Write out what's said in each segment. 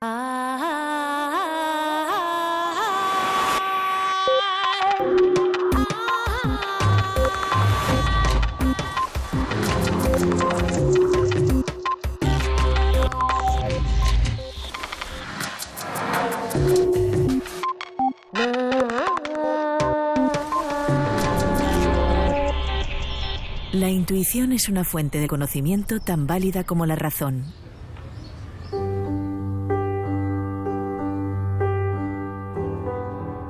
La intuición es una fuente de conocimiento tan válida como la razón.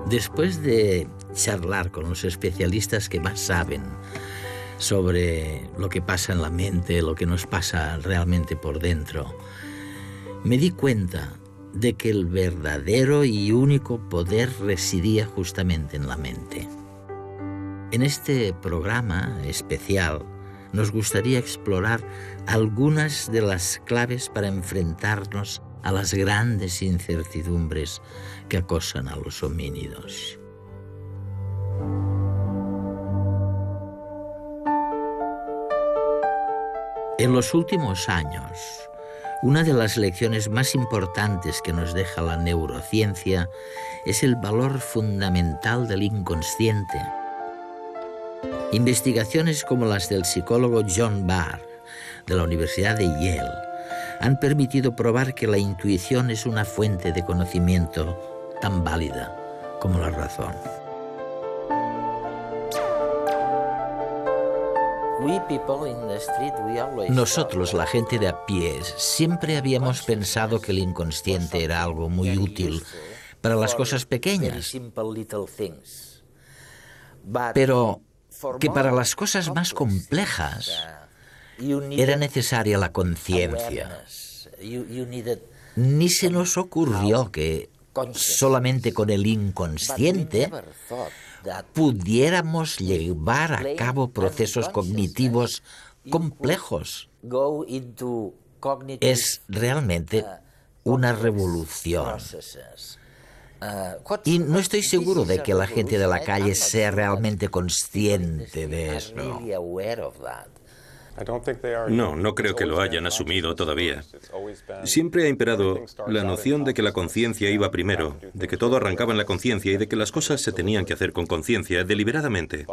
Después de charlar con los especialistas que más saben sobre lo que pasa en la mente, lo que nos pasa realmente por dentro, me di cuenta de que el verdadero y único poder residía justamente en la mente. En este programa especial nos gustaría explorar algunas de las claves para enfrentarnos a las grandes incertidumbres que acosan a los homínidos. En los últimos años, una de las lecciones más importantes que nos deja la neurociencia es el valor fundamental del inconsciente. Investigaciones como las del psicólogo John Barr, de la Universidad de Yale, han permitido probar que la intuición es una fuente de conocimiento tan válida como la razón. Nosotros, la gente de a pie, siempre habíamos pensado que el inconsciente era algo muy útil para las cosas pequeñas, pero que para las cosas más complejas era necesaria la conciencia. Ni se nos ocurrió que solamente con el inconsciente pudiéramos llevar a cabo procesos cognitivos complejos. Es realmente una revolución. Y no estoy seguro de que la gente de la calle sea realmente consciente de eso. No creo que lo hayan asumido todavía. Siempre ha imperado la noción de que la conciencia iba primero, de que todo arrancaba en la conciencia y de que las cosas se tenían que hacer con conciencia, deliberadamente.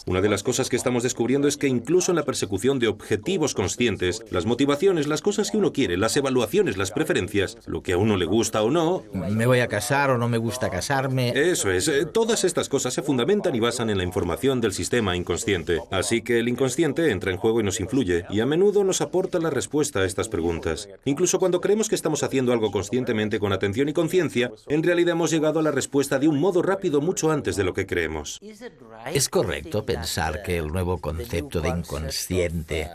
Una de las cosas que estamos descubriendo es que incluso en la persecución de objetivos conscientes, las motivaciones, las cosas que uno quiere, las evaluaciones, las preferencias, lo que a uno le gusta o no... ¿Me voy a casar o no me gusta casarme? Eso es. Todas estas cosas se fundamentan y basan en la información del sistema inconsciente. Así que el inconsciente entra en juego y nos influye, y a menudo nos aporta la respuesta a estas preguntas. Incluso cuando creemos que estamos haciendo algo conscientemente con atención y conciencia, en realidad hemos llegado a la respuesta de un modo rápido mucho antes de lo que creemos. ¿Es correcto pensar que el nuevo concepto de inconsciente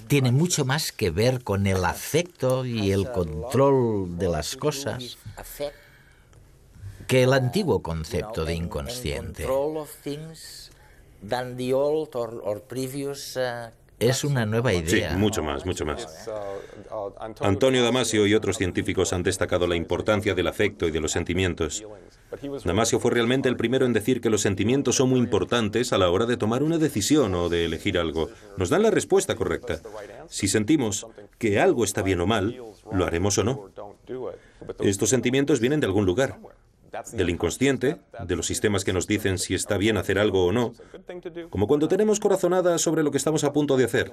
tiene mucho más que ver con el afecto y el control de las cosas que el antiguo concepto de inconsciente? Es una nueva idea. Sí, mucho más. Antonio Damasio y otros científicos han destacado la importancia del afecto y de los sentimientos. Damasio fue realmente el primero en decir que los sentimientos son muy importantes a la hora de tomar una decisión o de elegir algo. Nos dan la respuesta correcta. Si sentimos que algo está bien o mal, lo haremos o no. Estos sentimientos vienen de algún lugar. Del inconsciente, de los sistemas que nos dicen si está bien hacer algo o no, como cuando tenemos corazonadas sobre lo que estamos a punto de hacer.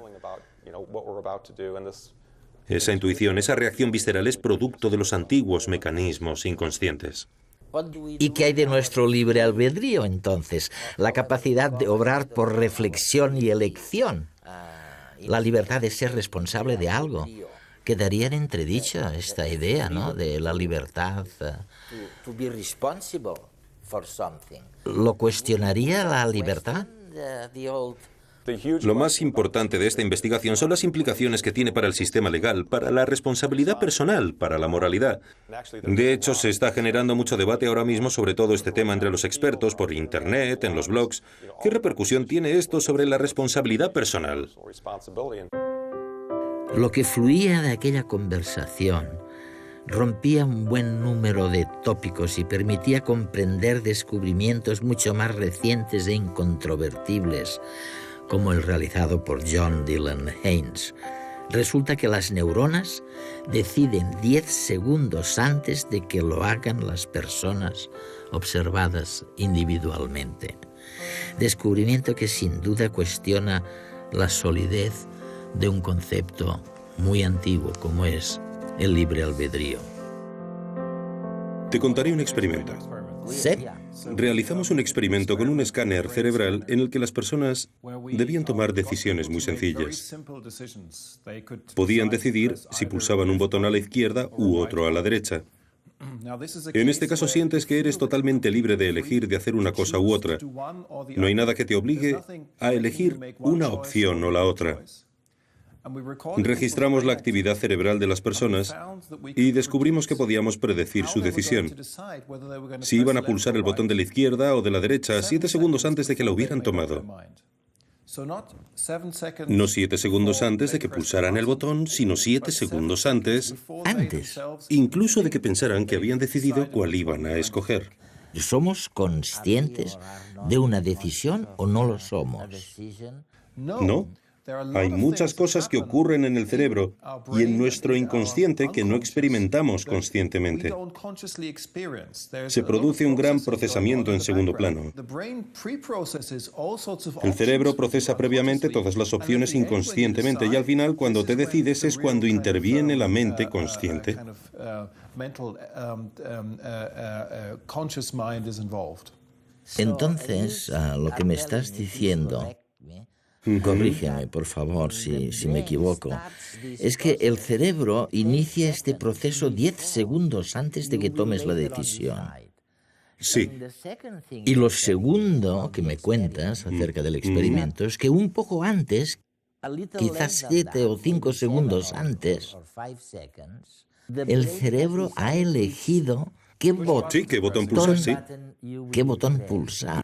Esa intuición, esa reacción visceral es producto de los antiguos mecanismos inconscientes. ¿Y qué hay de nuestro libre albedrío, entonces? La capacidad de obrar por reflexión y elección. La libertad de ser responsable de algo. Quedaría en entredicho esta idea, ¿no?, de la libertad. ¿Lo cuestionaría la libertad? Lo más importante de esta investigación son las implicaciones que tiene para el sistema legal, para la responsabilidad personal, para la moralidad. De hecho, se está generando mucho debate ahora mismo sobre todo este tema entre los expertos por Internet, en los blogs. ¿Qué repercusión tiene esto sobre la responsabilidad personal? Lo que fluía de aquella conversación rompía un buen número de tópicos y permitía comprender descubrimientos mucho más recientes e incontrovertibles, como el realizado por John Dylan Haynes, Resulta que las neuronas deciden 10 segundos antes de que lo hagan las personas observadas individualmente. Descubrimiento que sin duda cuestiona la solidez de un concepto muy antiguo como es el libre albedrío. Te contaré un experimento. ¿Sí? Realizamos un experimento con un escáner cerebral en el que las personas debían tomar decisiones muy sencillas. Podían decidir si pulsaban un botón a la izquierda u otro a la derecha. En este caso sientes que eres totalmente libre de elegir de hacer una cosa u otra. No hay nada que te obligue a elegir una opción o la otra. Registramos la actividad cerebral de las personas y descubrimos que podíamos predecir su decisión. Si iban a pulsar el botón de la izquierda o de la derecha 7 segundos antes de que lo hubieran tomado. No 7 segundos antes de que pulsaran el botón, sino 7 segundos antes, incluso de que pensaran que habían decidido cuál iban a escoger. ¿Somos conscientes de una decisión o no lo somos? No. Hay muchas cosas que ocurren en el cerebro y en nuestro inconsciente que no experimentamos conscientemente. Se produce un gran procesamiento en segundo plano. El cerebro procesa previamente todas las opciones inconscientemente y al final, cuando te decides, es cuando interviene la mente consciente. Entonces, lo que me estás diciendo, corrígeme, por favor, si me equivoco, es que el cerebro inicia este proceso 10 segundos antes de que tomes la decisión. Sí. Y lo segundo que me cuentas acerca del experimento es que un poco antes, quizás 7 o 5 segundos antes, el cerebro ha elegido qué botón pulsar, sí. qué botón pulsar.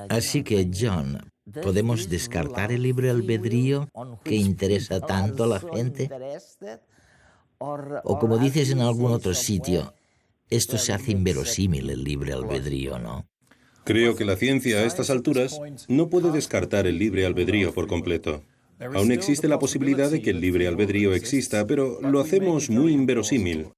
Así que, John, ¿podemos descartar el libre albedrío que interesa tanto a la gente? O como dices en algún otro sitio, esto se hace inverosímil el libre albedrío, ¿no? Creo que la ciencia a estas alturas no puede descartar el libre albedrío por completo. Aún existe la posibilidad de que el libre albedrío exista, pero lo hacemos muy inverosímil.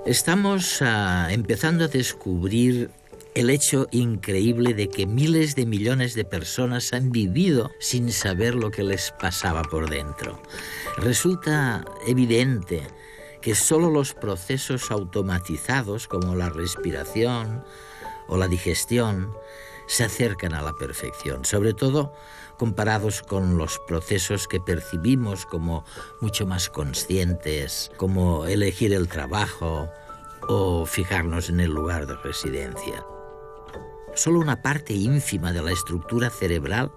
Estamos empezando a descubrir el hecho increíble de que miles de millones de personas han vivido sin saber lo que les pasaba por dentro. Resulta evidente que solo los procesos automatizados como la respiración o la digestión se acercan a la perfección, sobre todo comparados con los procesos que percibimos como mucho más conscientes, como elegir el trabajo o fijarnos en el lugar de residencia. Solo una parte ínfima de la estructura cerebral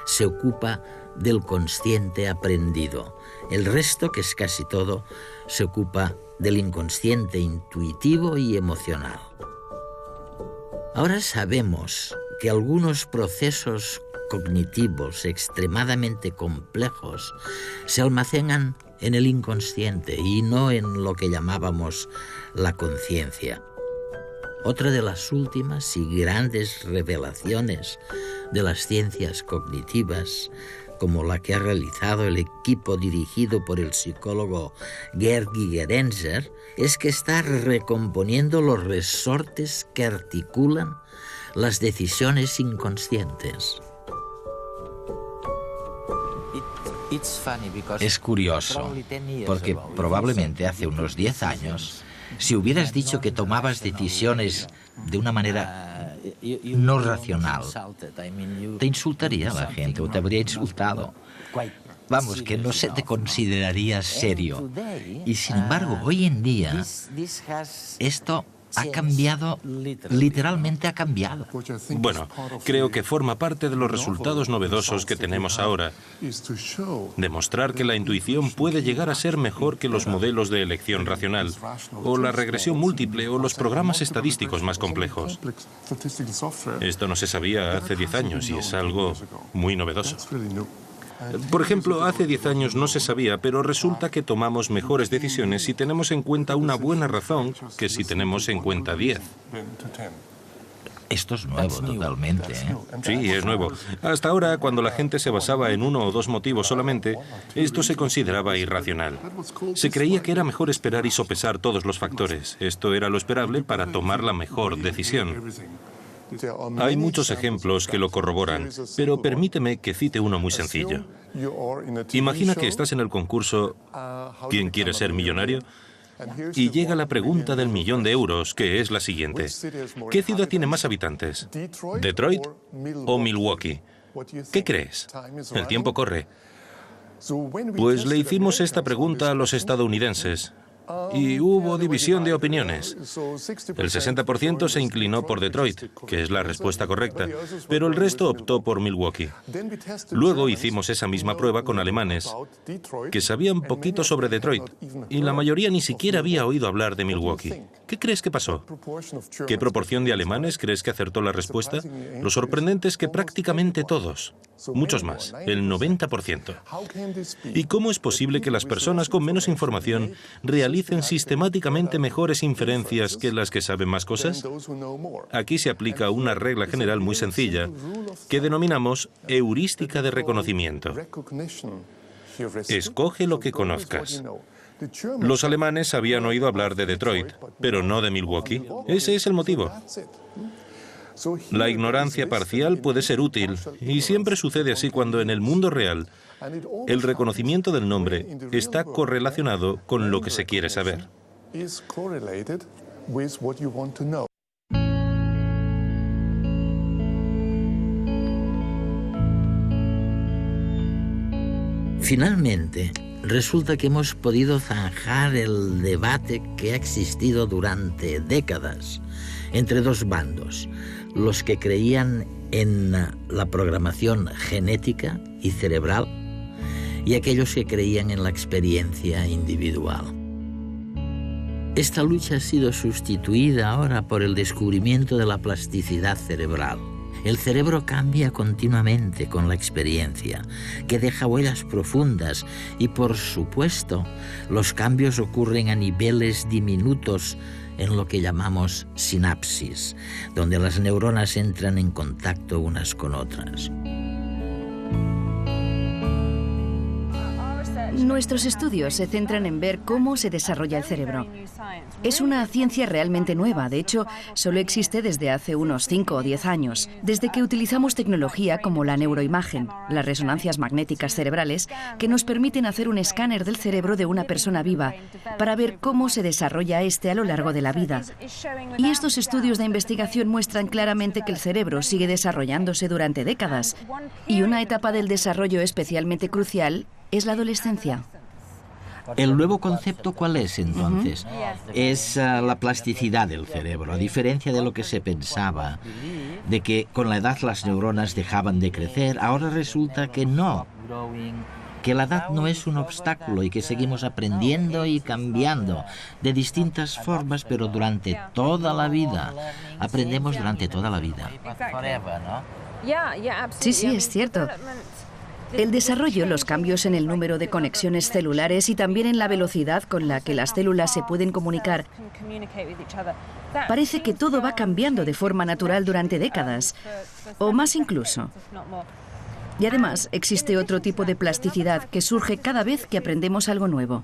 se ocupa del consciente aprendido. El resto, que es casi todo, se ocupa del inconsciente intuitivo y emocional. Ahora sabemos que algunos procesos cognitivos extremadamente complejos se almacenan en el inconsciente y no en lo que llamábamos la conciencia. Otra de las últimas y grandes revelaciones de las ciencias cognitivas, como la que ha realizado el equipo dirigido por el psicólogo Gerd Gigerenzer, es que está recomponiendo los resortes que articulan las decisiones inconscientes. Es curioso, porque probablemente hace unos 10 años, si hubieras dicho que tomabas decisiones de una manera no racional, te insultaría la gente o te habría insultado. Vamos, que no se te consideraría serio. Y sin embargo, hoy en día, esto ha cambiado, literalmente ha cambiado. Bueno, creo que forma parte de los resultados novedosos que tenemos ahora. Demostrar que la intuición puede llegar a ser mejor que los modelos de elección racional, o la regresión múltiple, o los programas estadísticos más complejos. Esto no se sabía hace 10 años y es algo muy novedoso. Por ejemplo, hace 10 años no se sabía, pero resulta que tomamos mejores decisiones si tenemos en cuenta una buena razón que si tenemos en cuenta 10. Esto es nuevo totalmente, ¿eh? Sí, es nuevo. Hasta ahora, cuando la gente se basaba en uno o dos motivos solamente, esto se consideraba irracional. Se creía que era mejor esperar y sopesar todos los factores. Esto era lo esperable para tomar la mejor decisión. Hay muchos ejemplos que lo corroboran, pero permíteme que cite uno muy sencillo. Imagina que estás en el concurso ¿Quién quiere ser millonario? Y llega la pregunta del €1.000.000, que es la siguiente. ¿Qué ciudad tiene más habitantes? ¿Detroit o Milwaukee? ¿Qué crees? El tiempo corre. Pues le hicimos esta pregunta a los estadounidenses y hubo división de opiniones. El 60% se inclinó por Detroit, que es la respuesta correcta, pero el resto optó por Milwaukee. Luego hicimos esa misma prueba con alemanes, que sabían poquito sobre Detroit, y la mayoría ni siquiera había oído hablar de Milwaukee. ¿Qué crees que pasó? ¿Qué proporción de alemanes crees que acertó la respuesta? Lo sorprendente es que prácticamente todos, muchos más, el 90%. ¿Y cómo es posible que las personas con menos información realicen sistemáticamente mejores inferencias que las que saben más cosas? Aquí se aplica una regla general muy sencilla que denominamos heurística de reconocimiento. Escoge lo que conozcas. Los alemanes habían oído hablar de Detroit, pero no de Milwaukee. Ese es el motivo. La ignorancia parcial puede ser útil, y siempre sucede así cuando en el mundo real el reconocimiento del nombre está correlacionado con lo que se quiere saber. Finalmente, resulta que hemos podido zanjar el debate que ha existido durante décadas entre dos bandos, los que creían en la programación genética y cerebral y aquellos que creían en la experiencia individual. Esta lucha ha sido sustituida ahora por el descubrimiento de la plasticidad cerebral. El cerebro cambia continuamente con la experiencia, que deja huellas profundas y, por supuesto, los cambios ocurren a niveles diminutos en lo que llamamos sinapsis, donde las neuronas entran en contacto unas con otras. Nuestros estudios se centran en ver cómo se desarrolla el cerebro. Es una ciencia realmente nueva, de hecho, solo existe desde hace unos 5 o 10 años, desde que utilizamos tecnología como la neuroimagen, las resonancias magnéticas cerebrales, que nos permiten hacer un escáner del cerebro de una persona viva para ver cómo se desarrolla este a lo largo de la vida. Y estos estudios de investigación muestran claramente que el cerebro sigue desarrollándose durante décadas, y una etapa del desarrollo especialmente crucial es la adolescencia. ¿El nuevo concepto cuál es entonces? Es la plasticidad del cerebro, a diferencia de lo que se pensaba, de que con la edad las neuronas dejaban de crecer. Ahora resulta que no, que la edad no es un obstáculo y que seguimos aprendiendo y cambiando de distintas formas, pero durante toda la vida. Aprendemos durante toda la vida. Sí, es cierto. El desarrollo, los cambios en el número de conexiones celulares y también en la velocidad con la que las células se pueden comunicar. Parece que todo va cambiando de forma natural durante décadas, o más incluso. Y además existe otro tipo de plasticidad que surge cada vez que aprendemos algo nuevo.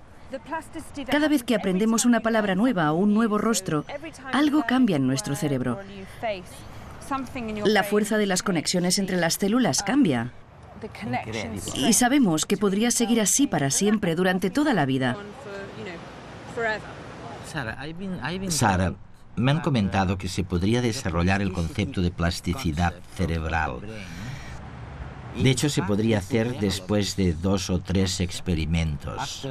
Cada vez que aprendemos una palabra nueva o un nuevo rostro, algo cambia en nuestro cerebro. La fuerza de las conexiones entre las células cambia. Y sabemos que podría seguir así para siempre, durante toda la vida. Sara, me han comentado que se podría desarrollar el concepto de plasticidad cerebral. De hecho, se podría hacer después de 2 o 3 experimentos.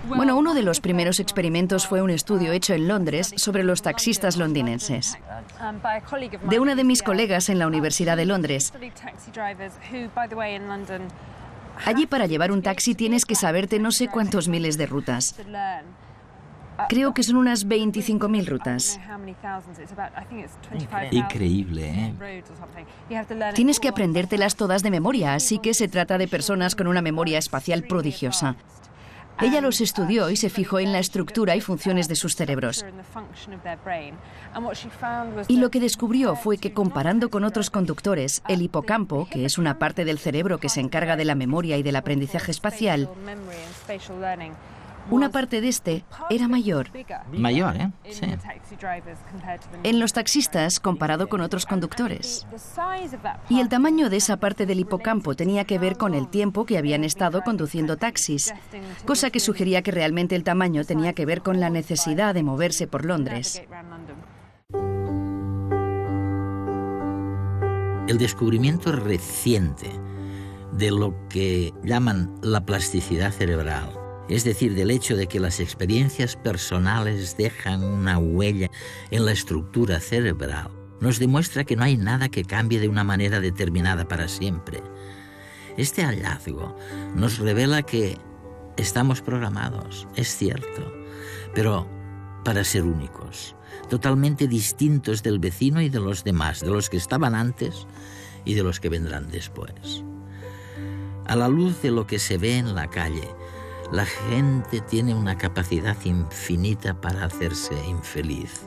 Bueno, uno de los primeros experimentos fue un estudio hecho en Londres sobre los taxistas londinenses. De una de mis colegas en la Universidad de Londres. Allí para llevar un taxi tienes que saberte no sé cuántos miles de rutas. Creo que son unas 25.000 rutas. Increíble, ¿eh? Tienes que aprendértelas todas de memoria, así que se trata de personas con una memoria espacial prodigiosa. Ella los estudió y se fijó en la estructura y funciones de sus cerebros. Y lo que descubrió fue que, comparando con otros conductores, el hipocampo, que es una parte del cerebro que se encarga de la memoria y del aprendizaje espacial, una parte de este era mayor. Mayor, ¿eh? Sí. En los taxistas, comparado con otros conductores. Y el tamaño de esa parte del hipocampo tenía que ver con el tiempo que habían estado conduciendo taxis, cosa que sugería que realmente el tamaño tenía que ver con la necesidad de moverse por Londres. El descubrimiento reciente de lo que llaman la plasticidad cerebral, es decir, del hecho de que las experiencias personales dejan una huella en la estructura cerebral, nos demuestra que no hay nada que cambie de una manera determinada para siempre. Este hallazgo nos revela que estamos programados, es cierto, pero para ser únicos, totalmente distintos del vecino y de los demás, de los que estaban antes y de los que vendrán después. A la luz de lo que se ve en la calle, la gente tiene una capacidad infinita para hacerse infeliz.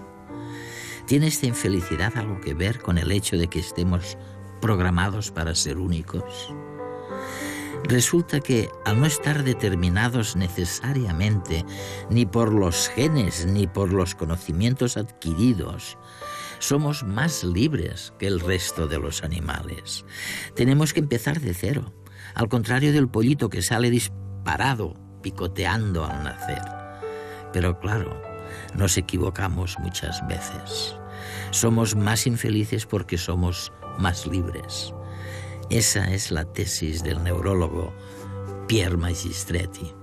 ¿Tiene esta infelicidad algo que ver con el hecho de que estemos programados para ser únicos? Resulta que, al no estar determinados necesariamente ni por los genes ni por los conocimientos adquiridos, somos más libres que el resto de los animales. Tenemos que empezar de cero, al contrario del pollito que sale disparado, picoteando al nacer. Pero claro, nos equivocamos muchas veces. Somos más infelices porque somos más libres. Esa es la tesis del neurólogo Pierre Magistretti.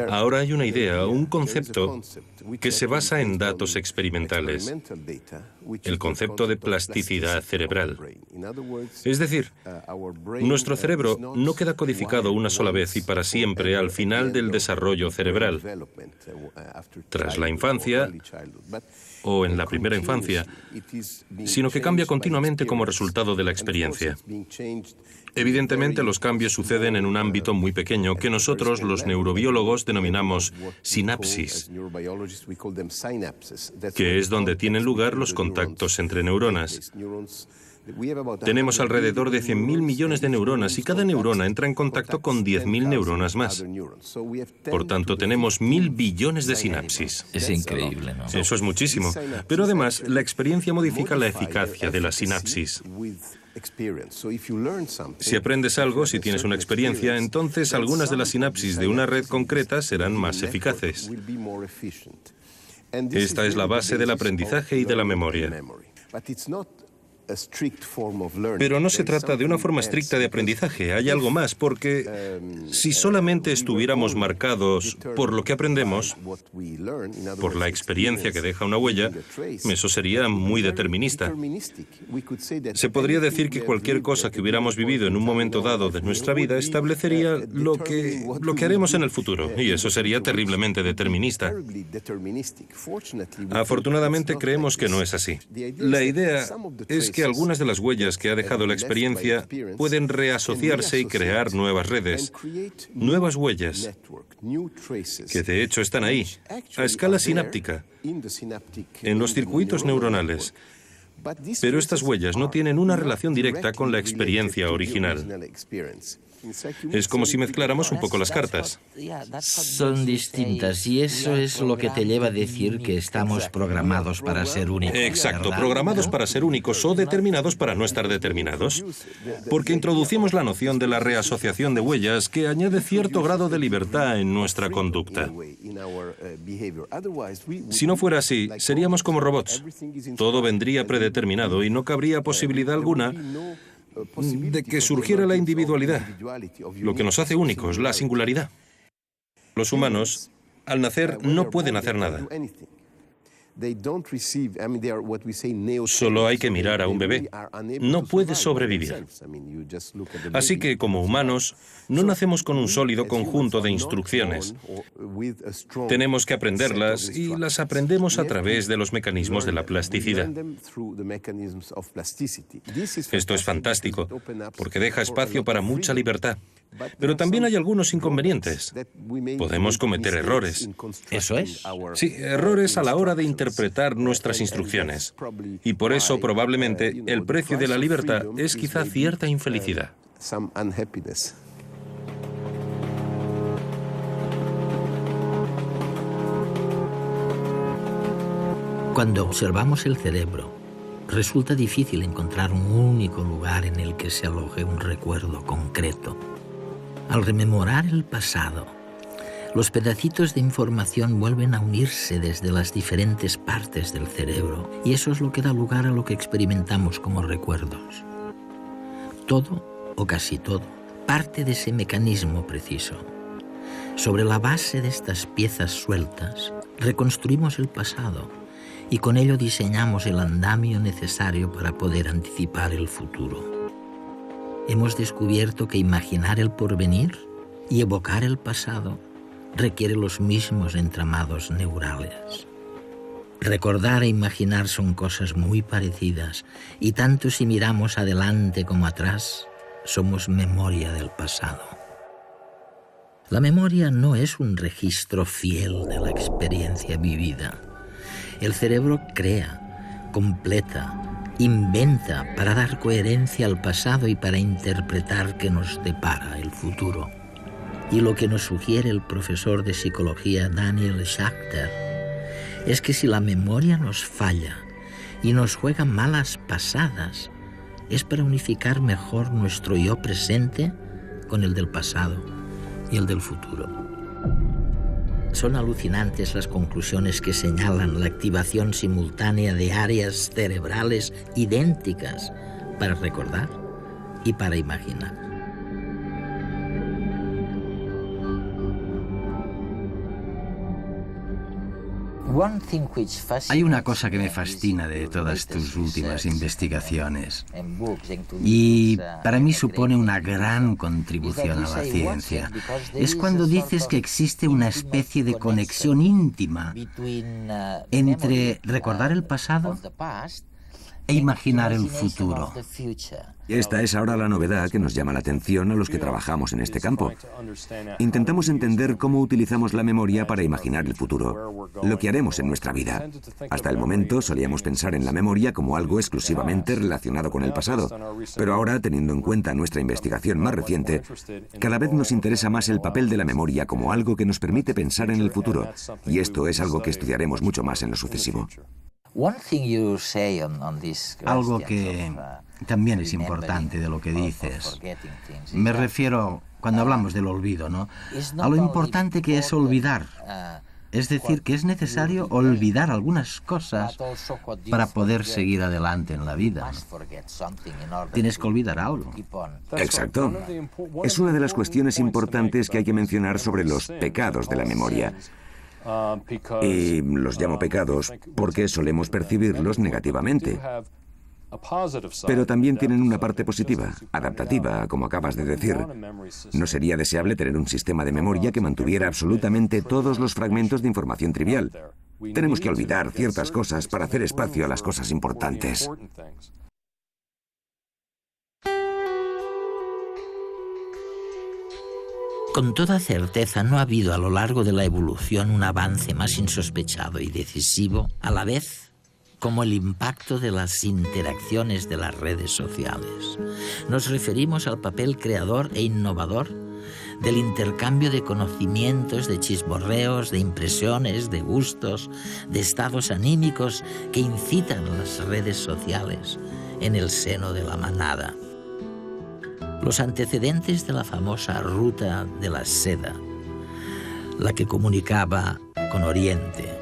Ahora hay una idea, un concepto que se basa en datos experimentales, el concepto de plasticidad cerebral. Es decir, nuestro cerebro no queda codificado una sola vez y para siempre al final del desarrollo cerebral, tras la infancia o en la primera infancia, sino que cambia continuamente como resultado de la experiencia. Evidentemente, los cambios suceden en un ámbito muy pequeño que nosotros, los neurobiólogos, denominamos sinapsis, que es donde tienen lugar los contactos entre neuronas. Tenemos alrededor de 100.000 millones de neuronas y cada neurona entra en contacto con 10.000 neuronas más. Por tanto, tenemos 1.000 billones de sinapsis. Es increíble, ¿no? Eso es muchísimo. Pero además, la experiencia modifica la eficacia de la sinapsis. Si aprendes algo, si tienes una experiencia, entonces algunas de las sinapsis de una red concreta serán más eficaces. Esta es la base del aprendizaje y de la memoria. Pero no se trata de una forma estricta de aprendizaje, hay algo más, porque si solamente estuviéramos marcados por lo que aprendemos, por la experiencia que deja una huella, eso sería muy determinista. Se podría decir que cualquier cosa que hubiéramos vivido en un momento dado de nuestra vida establecería lo que haremos en el futuro, y eso sería terriblemente determinista. Afortunadamente creemos que no es así. La idea es que algunas de las huellas que ha dejado la experiencia pueden reasociarse y crear nuevas redes, nuevas huellas, que de hecho están ahí, a escala sináptica, en los circuitos neuronales. Pero estas huellas no tienen una relación directa con la experiencia original. Es como si mezcláramos un poco las cartas. Son distintas y eso es lo que te lleva a decir que estamos programados para ser únicos. Exacto, ¿verdad? programados para ser únicos o determinados para no estar determinados. Porque introducimos la noción de la reasociación de huellas que añade cierto grado de libertad en nuestra conducta. Si no fuera así, seríamos como robots. Todo vendría predeterminado y no cabría posibilidad alguna de que surgiera la individualidad, lo que nos hace únicos, la singularidad. Los humanos, al nacer, no pueden hacer nada. Solo hay que mirar a un bebé. No puede sobrevivir. Así que, como humanos, no nacemos con un sólido conjunto de instrucciones. Tenemos que aprenderlas y las aprendemos a través de los mecanismos de la plasticidad. Esto es fantástico, porque deja espacio para mucha libertad. Pero también hay algunos inconvenientes. Podemos cometer errores. Eso es. Sí, errores a la hora de interpretar nuestras instrucciones. Y por eso, probablemente, el precio de la libertad es quizá cierta infelicidad. Cuando observamos el cerebro, resulta difícil encontrar un único lugar en el que se aloje un recuerdo concreto. Al rememorar el pasado, los pedacitos de información vuelven a unirse desde las diferentes partes del cerebro y eso es lo que da lugar a lo que experimentamos como recuerdos. Todo, o casi todo, parte de ese mecanismo preciso. Sobre la base de estas piezas sueltas, reconstruimos el pasado y con ello diseñamos el andamio necesario para poder anticipar el futuro. Hemos descubierto que imaginar el porvenir y evocar el pasado requiere los mismos entramados neurales. Recordar e imaginar son cosas muy parecidas y tanto si miramos adelante como atrás, somos memoria del pasado. La memoria no es un registro fiel de la experiencia vivida. El cerebro crea, completa, inventa para dar coherencia al pasado y para interpretar qué nos depara el futuro. Y lo que nos sugiere el profesor de psicología Daniel Schachter es que si la memoria nos falla y nos juega malas pasadas, es para unificar mejor nuestro yo presente con el del pasado y el del futuro. Son alucinantes las conclusiones que señalan la activación simultánea de áreas cerebrales idénticas para recordar y para imaginar. Hay una cosa que me fascina de todas tus últimas investigaciones y para mí supone una gran contribución a la ciencia. Es cuando dices que existe una especie de conexión íntima entre recordar el pasado e imaginar el futuro. Esta es ahora la novedad que nos llama la atención a los que trabajamos en este campo. Intentamos entender cómo utilizamos la memoria para imaginar el futuro, lo que haremos en nuestra vida. Hasta el momento solíamos pensar en la memoria como algo exclusivamente relacionado con el pasado, pero ahora, teniendo en cuenta nuestra investigación más reciente, cada vez nos interesa más el papel de la memoria como algo que nos permite pensar en el futuro, y esto es algo que estudiaremos mucho más en lo sucesivo. Algo que también es importante de lo que dices. Me refiero, cuando hablamos del olvido, ¿no?, a lo importante que es olvidar. Es decir, que es necesario olvidar algunas cosas para poder seguir adelante en la vida. Tienes que olvidar algo. Exacto. Es una de las cuestiones importantes que hay que mencionar sobre los pecados de la memoria. Y los llamo pecados porque solemos percibirlos negativamente. Pero también tienen una parte positiva, adaptativa, como acabas de decir. No sería deseable tener un sistema de memoria que mantuviera absolutamente todos los fragmentos de información trivial. Tenemos que olvidar ciertas cosas para hacer espacio a las cosas importantes. Con toda certeza no ha habido a lo largo de la evolución un avance más insospechado y decisivo, a la vez como el impacto de las interacciones de las redes sociales. Nos referimos al papel creador e innovador del intercambio de conocimientos, de chismorreos, de impresiones, de gustos, de estados anímicos que incitan las redes sociales en el seno de la manada. Los antecedentes de la famosa ruta de la seda, la que comunicaba con Oriente,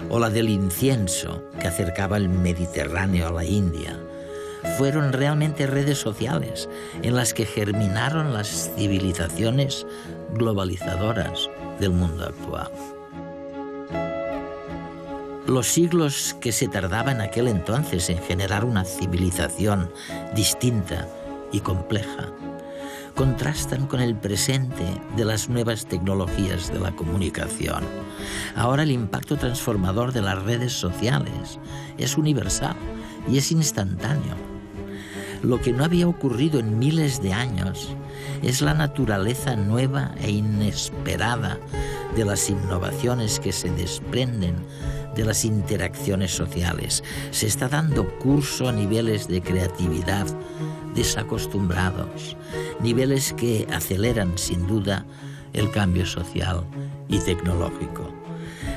o la del incienso que acercaba el Mediterráneo a la India, fueron realmente redes sociales en las que germinaron las civilizaciones globalizadoras del mundo actual. Los siglos que se tardaba en aquel entonces en generar una civilización distinta y compleja contrastan con el presente de las nuevas tecnologías de la comunicación. Ahora el impacto transformador de las redes sociales es universal y es instantáneo. Lo que no había ocurrido en miles de años es la naturaleza nueva e inesperada de las innovaciones que se desprenden de las interacciones sociales. Se está dando curso a niveles de creatividad desacostumbrados, niveles que aceleran sin duda el cambio social y tecnológico.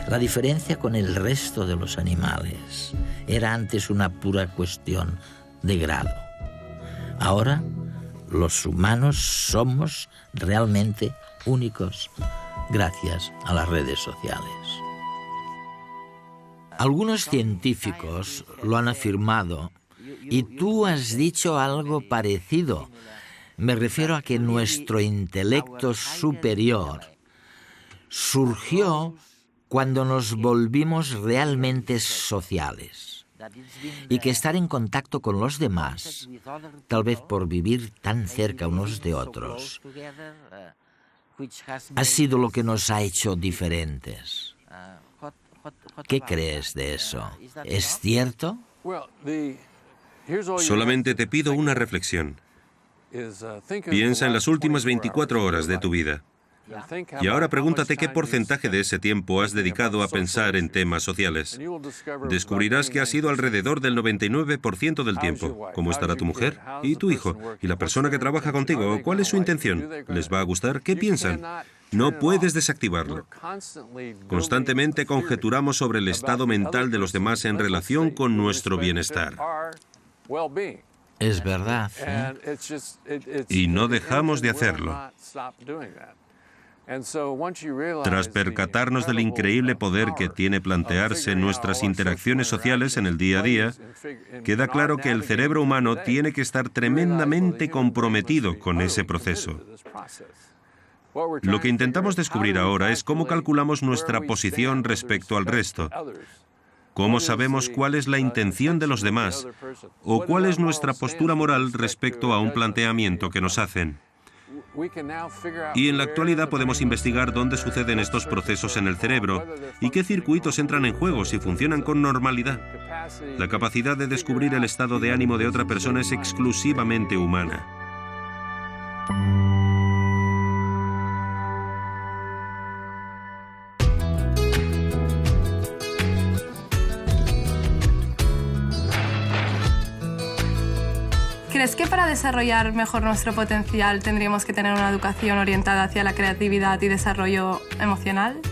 La diferencia con el resto de los animales era antes una pura cuestión de grado. Ahora, los humanos somos realmente únicos gracias a las redes sociales. Algunos científicos lo han afirmado y tú has dicho algo parecido. Me refiero a que nuestro intelecto superior surgió cuando nos volvimos realmente sociales y que estar en contacto con los demás, tal vez por vivir tan cerca unos de otros, ha sido lo que nos ha hecho diferentes. ¿Qué crees de eso? ¿Es cierto? Solamente te pido una reflexión. Piensa en las últimas 24 horas de tu vida. Y ahora pregúntate qué porcentaje de ese tiempo has dedicado a pensar en temas sociales. Descubrirás que ha sido alrededor del 99% del tiempo. ¿Cómo estará tu mujer? ¿Y tu hijo? ¿Y la persona que trabaja contigo? ¿Cuál es su intención? ¿Les va a gustar? ¿Qué piensan? No puedes desactivarlo. Constantemente conjeturamos sobre el estado mental de los demás en relación con nuestro bienestar. Es verdad, Y no dejamos de hacerlo. Tras percatarnos del increíble poder que tiene plantearse nuestras interacciones sociales en el día a día, queda claro que el cerebro humano tiene que estar tremendamente comprometido con ese proceso. Lo que intentamos descubrir ahora es cómo calculamos nuestra posición respecto al resto. ¿Cómo sabemos cuál es la intención de los demás? ¿O cuál es nuestra postura moral respecto a un planteamiento que nos hacen? Y en la actualidad podemos investigar dónde suceden estos procesos en el cerebro y qué circuitos entran en juego si funcionan con normalidad. La capacidad de descubrir el estado de ánimo de otra persona es exclusivamente humana. ¿Crees que para desarrollar mejor nuestro potencial tendríamos que tener una educación orientada hacia la creatividad y desarrollo emocional?